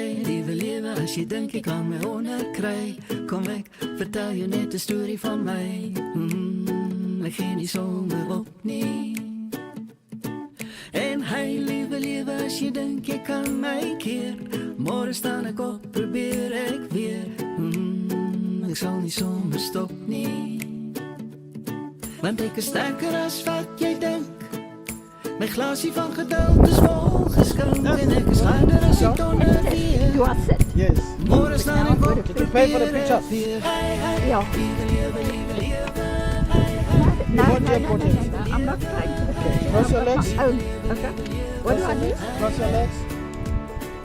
Hey, lieve lewe, als je denkt ik kan me onderkrijgen, kom ik, vertel je net de story van mij. Ik ging die zomer op niet. En hey, lieve lewe, als je denkt ik kan mij keer, morgen sta ik op, probeer ik weer. Ik zal niet zomaar stop niet. Want ik is sterker als wat jij denkt. Mijn glaasje van geduld is volgeschonken. En ik is harder als ik tonen weer. You are set. Yes. Morgen sta ik op, Pay for the probeer picture. ik weer. Ja. No, What do you put in? I'm not trying to the Cross your legs. Oh, okay. What do I do? Cross your legs.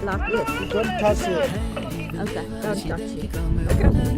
Like this. Don't touch it. Okay, don't touch it.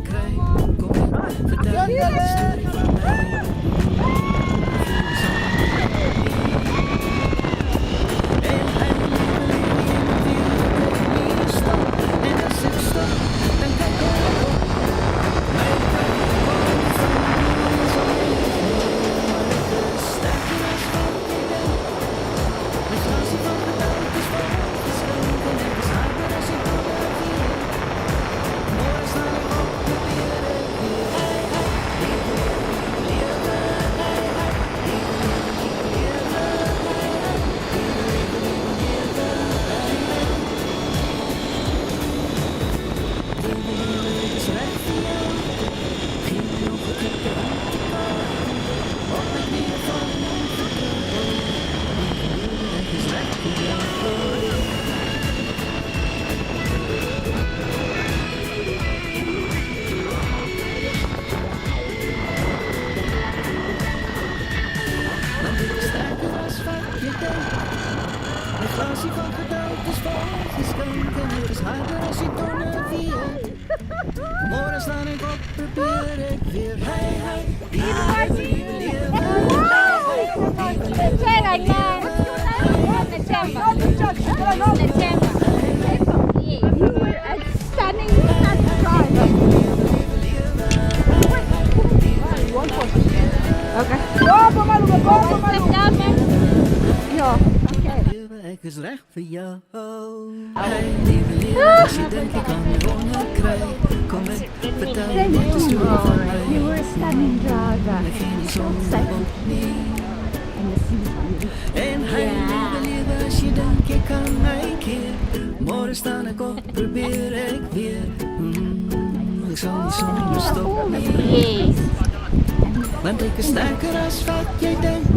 Morgen sta ik op, probeer ik weer. Hey, hey, You were a stunning driver. Okay. Ja, oké. ik is recht voor jou. Hey, lieve leeuw, als je denkt ik kan me onderkrijgen, kom ik, vertel je net de story van mij. You were a stunning driver. Ik ging niet zo Safe. op niet. And the sea. En hey, lieve leeuw, als je denkt ik kan mij keer, morgen sta ik op, probeer ik weer. Ik zal niet zomaar stoppen. Yes. Want ik is sterker als wat jij denkt.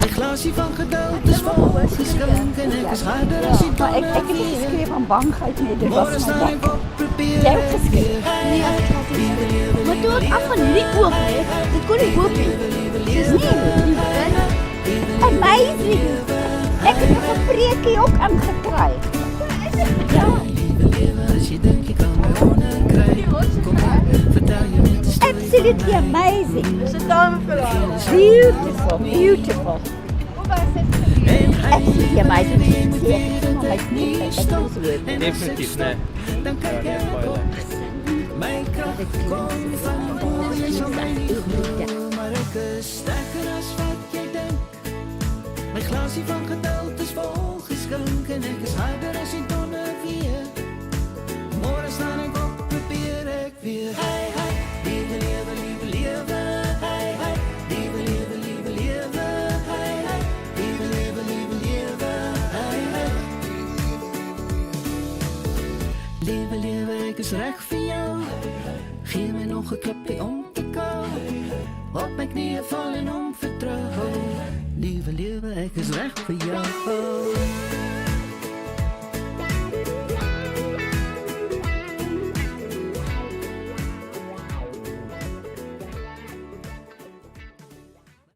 Een glaasje van geduld is volgeschonken. En ik is harder als ik Maar ik tonen heb niet weer. geschreven aan bangheid. Nee, dit was Morgen mijn sta bang. ik op, probeer Jij hebt ik geschreven. weer. Nee, ik had het geschreven. Maar toen ik af van die open heeft, dat kon ik open. Dus nee, amazing. Ik heb nog een preekje ook aangekregen. Ja. Als je denkt ik kan me onderkrijgen, kom maar, vertel je met de story. Absolutely amazing. Beautiful, beautiful. Absolutely amazing. Definitief, nee. Dan kijk je op. Mijn kracht komt van boven, je zal mij niet geloven. Maar ik is sterker als wat jij denkt. Mijn glaasje van geduld is volgeschonken. En ik is harder als ik tonen vier. Morgen sta ik op, probeer ik weer. Hey, hey, lieve leeuwen, lieve leeuwen. Hey, hey, lieve leeuwen, lieve leeuwen. Hey, hey, lieve leeuwen, lieve leeuwen. Hey, hey. Lieve leeuwen, ik is recht voor jou. Geef me nog een klapje om te kou. Op mijn knieën vallen om vertrouwen. Lieve leeuwen, ik is recht voor jou.